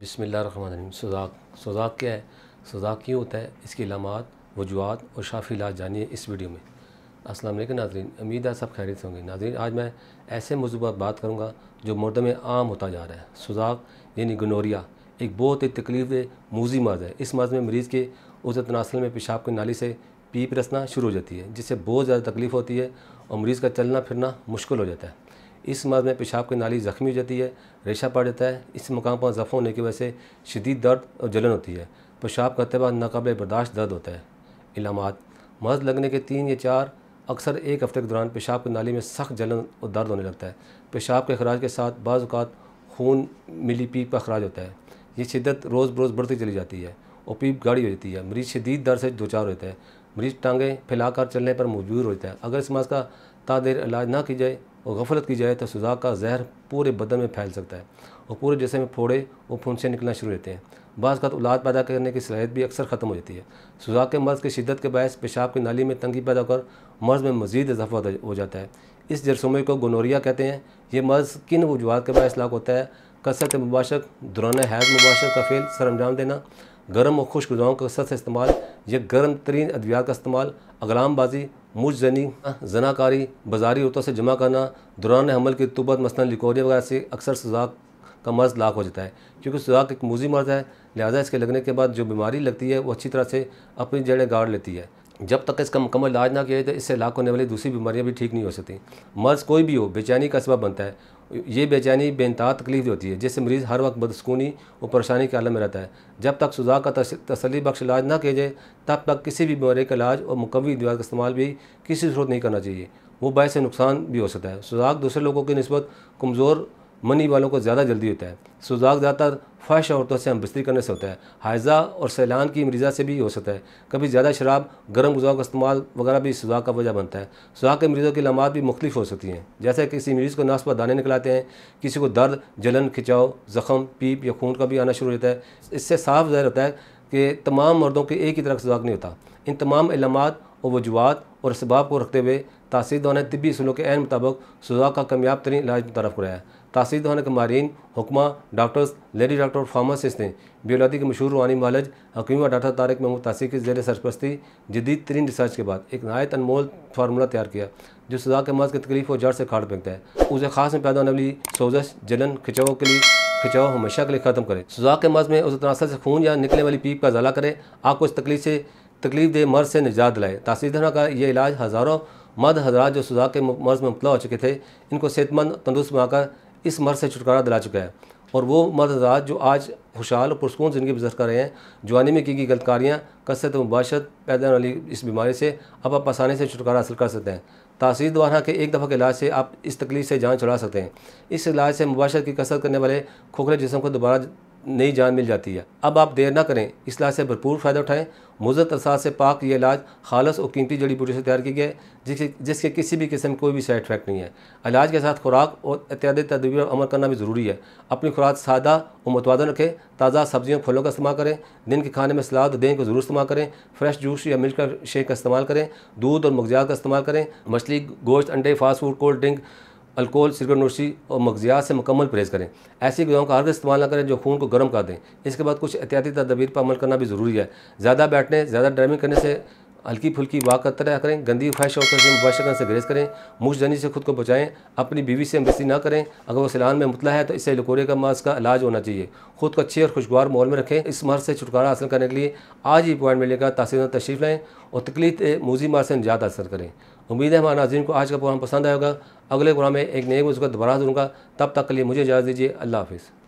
बिस्मिल्लाहिर्रहमानिर्रहीम। सुज़ाक क्या है, सुज़ाक क्यों होता है, इसकी अलामात, वजूहात और शाफ़ी इलाज जानिए इस वीडियो में। अस्सलाम वालेकुम नाज़रीन, उम्मीद है सब खैरियत से होंगे। नाज़रीन, आज मैं ऐसे मौजू पर बात करूँगा जो मर्दों में आम होता जा रहा है। सुज़ाक यानी गोनोरिया एक बहुत ही तकलीफ़ मूज़ी मर्ज़ है। इस मर्ज़ में मरीज़ के उज़र तनासल में पेशाब की नाली से पीप रसना शुरू हो जाती है, जिससे बहुत ज़्यादा तकलीफ़ होती है और मरीज़ का चलना फिरना मुश्किल हो जाता है। इस मर्ज़ में पेशाब की नाली ज़ख्मी हो जाती है, रेशा पड़ जाता है। इस मकाम पर ज़ख्म होने की वजह से शदीद दर्द और जलन होती है। पेशाब करते वक्त नाकाबिल बर्दाश्त दर्द होता है। इलामात: मर्ज़ लगने के 3 या 4 अक्सर एक हफ़्ते के दौरान पेशाब की नाली में सख्त जलन और दर्द होने लगता है। पेशाब के अखराज के साथ बाज़ औक़ात खून मिली पीप का अखराज होता है। ये शिद्दत रोज़ बरोज़ बढ़ती चली जाती है और पीप गाढ़ी हो जाती है। मरीज़ शदीद दर्द से दो चार होता है। मरीज़ टांगें फैलाकर चलने पर मजबूर होता है। अगर इस मर्ज़ का तादेर इलाज ना की जाए और गफलत की जाए तो सुज़ाक का जहर पूरे बदन में फैल सकता है और पूरे जिस्म में फोड़े और फुंसे निकलना शुरू होते हैं। बाज़ औक़ात औलाद पैदा करने की सलाहियत भी अक्सर ख़त्म हो जाती है। सुज़ाक के मर्ज़ की शिद्दत के बायस पेशाब की नाली में तंगी पैदा कर मर्ज़ में मज़ीद इजाफ़ा हो जाता है। इस जरसूमे को गोनोरिया कहते हैं। ये मर्ज़ किन वजूहात के बायस लाक होता है? कसरत मुबाशरत, दौरान हैज़ मुबाशरत का फ़ेल सरअंजाम देना, गर्म और खुश्क ग़िज़ाओं का कसरत से इस्तेमाल या गर्म तरीन अद्वियात का इस्तेमाल, अगलामबाजी, मुजज़नी, ज़नाकारी, बाज़ारी औरतों से जमा करना, दौरान हमल की तुबत मसलन लिकोरिया वगैरह से अक्सर सुज़ाक का मर्ज़ लाक हो जाता है। क्योंकि सुज़ाक एक मूज़ी मर्ज़ है, लिहाजा इसके लगने के बाद जो बीमारी लगती है वो अच्छी तरह से अपनी जड़ें गाड़ लेती है। जब तक इसका मुकम्मल इलाज ना किया जाए तो इससे लाक होने वाली दूसरी बीमारियां भी ठीक नहीं हो सकती। मर्ज़ कोई भी हो, बेचैनी का सबब बनता है। ये बेचैनी बेइंतहा तकलीफ होती है, जिससे मरीज़ हर वक्त बदसकूनी और परेशानी के आलम में रहता है। जब तक सुज़ाक का तसल्ली बख्श इलाज ना किया जाए तब तक किसी भी बीमारी का इलाज और मुकव्वी दवा का इस्तेमाल भी किसी सूरत नहीं करना चाहिए। वो बायस नुकसान भी हो सकता है। सुज़ाक दूसरे लोगों की निस्बत कमज़ोर मनी वालों को ज़्यादा जल्दी होता है। सुज़ाक ज़्यादातर फ़ाहिश औरतों से हमबिस्तरी करने से होता है। हाइज़ा और सैलान की मरीज़ा से भी हो सकता है। कभी ज़्यादा शराब, गर्म ग़िज़ाओं का इस्तेमाल वगैरह भी सुज़ाक का वजह बनता है। सुज़ाक के मरीज़ों की अलामात भी मुख्तलिफ हो सकती हैं, जैसे किसी मरीज़ को नास पर दाने निकल आते हैं, किसी को दर्द, जलन, खिंचाव, ज़ख़म, पीप या खून का भी आना शुरू होता है। इससे साफ ज़ाहिर होता है कि तमाम मर्दों के एक ही तरह का सुज़ाक नहीं होता। इन तमाम अलामात और वजूहात और असबाब को रखते हुए तासीरदान तिब्बी उसूलों के ऐन मुताबिक सुज़ाक का कामयाब तरीन इलाज मुतअर्रफ़ कराया है। तासीरदान के माहिरीन, हुक्मा, डॉक्टर्स, लेडी डॉक्टर और फार्मासिस्ट ने बेऔलादी के मशहूर रूहानी मालज हकीम डॉक्टर तारिक महमूद तासी की ज़ेर सरपरस्ती जदीद तरीन रिसर्च के बाद एक नहायत अनमोल फार्मूला तैयार किया जो सुज़ाक के मर्ज़ की तकलीफ़ और जड़ से काट फेंकता है। उसे ख़ास में पैदा होने वाली सोजश, जलन, खिंचाव हमेशा के लिए ख़त्म करे। सुज़ाक के मर्ज़ में उस तनासल से खून या निकलने वाली पीप का ज़ाला करे, आपको इस तकलीफ दे मर्ज़ से निजात दिलाए। तासीरदाना का यह इलाज हज़ारों मर्द हज़रात जो सुज़ाक के मर्ज़ में मुब्तला हो चुके थे, इनको सेहतमंद तंदुरुस्त बनाकर इस मर्ज़ से छुटकारा दिला चुका है। और वो मर्द हज़रात जो आज खुशहाल और पुरसकून ज़िंदगी बसर कर रहे हैं, जवानी में की गई गलतकारियाँ, कसरत मुबाशरत पैदा वाली इस बीमारी से अब आप आसानी से छुटकारा हासिल कर सकते हैं। तासीरदाना के एक दफ़ा के इलाज से आप इस तकलीफ़ से जान छुड़ा सकते हैं। इस इलाज से मुबाशरत की कसरत करने वाले खोखले जिस्म को दोबारा नई जान मिल जाती है। अब आप देर ना करें, इस इलाज से भरपूर फ़ायदा उठाएँ। मुज़त अरसात से पाक ये इलाज खालस और कीमती जड़ी बूटी से तैयार की गई है, जिसके किसी भी किस्म कोई भी साइड इफेक्ट नहीं है। इलाज के साथ खुराक और एहतियाती तदबीर पर अमल करना भी ज़रूरी है। अपनी खुराक सादा और मुतवाज़न रखें। ताज़ा सब्जियों फलों का इस्तेमाल करें। दिन के खाने में सलाद और दही को ज़रूर इस्तेमाल करें। फ्रेश जूस या मिल्क का शेक का इस्तेमाल करें। दूध और मगज़ियात का इस्तेमाल करें। मछली, गोश्त, अंडे, fast food, cold drink, alcohol, cigarette नोशी और मगज़ियात से मुकम्मल परहेज़ करें। ऐसी ग़िज़ाओं का हरगिज़ इस्तेमाल न करें जो खून को गर्म कर दें। इसके बाद कुछ एहतियाती तदबीर पर अमल करना भी ज़रूरी है। ज़्यादा बैठने, ज़्यादा ड्राइविंग करने से हल्की फुल्की वाक करते रहा करें। गंदी ख्वाहिश औरतों से मुबाशरत करने से गुरेज करें। मुजज़नी से खुद को बचाएं। अपनी बीवी से हमबिस्तरी ना करें। अगर वो सैलान में मुतला है तो इससे लिकोरिया का मर्ज़ का इलाज होना चाहिए। खुद को अच्छे और खुशगवार माहौल में रखें। इस मर्ज़ से छुटकारा हासिल करने के लिए आज ही अपॉइंटमेंट लेकर तासीरदान तशरीफ़ लाएँ और तकलीफ मूज़ी मर्ज़ से निजात हासिल करें। उम्मीद है हमारे नाज़रीन को आज का प्रोग्राम पसंद आएगा। अगले प्रोग्राम में एक नए मौज़ू का दोबारा दूँगा। तब तक के लिए मुझे इजाज़त दीजिए। अल्लाह हाफ़िज़।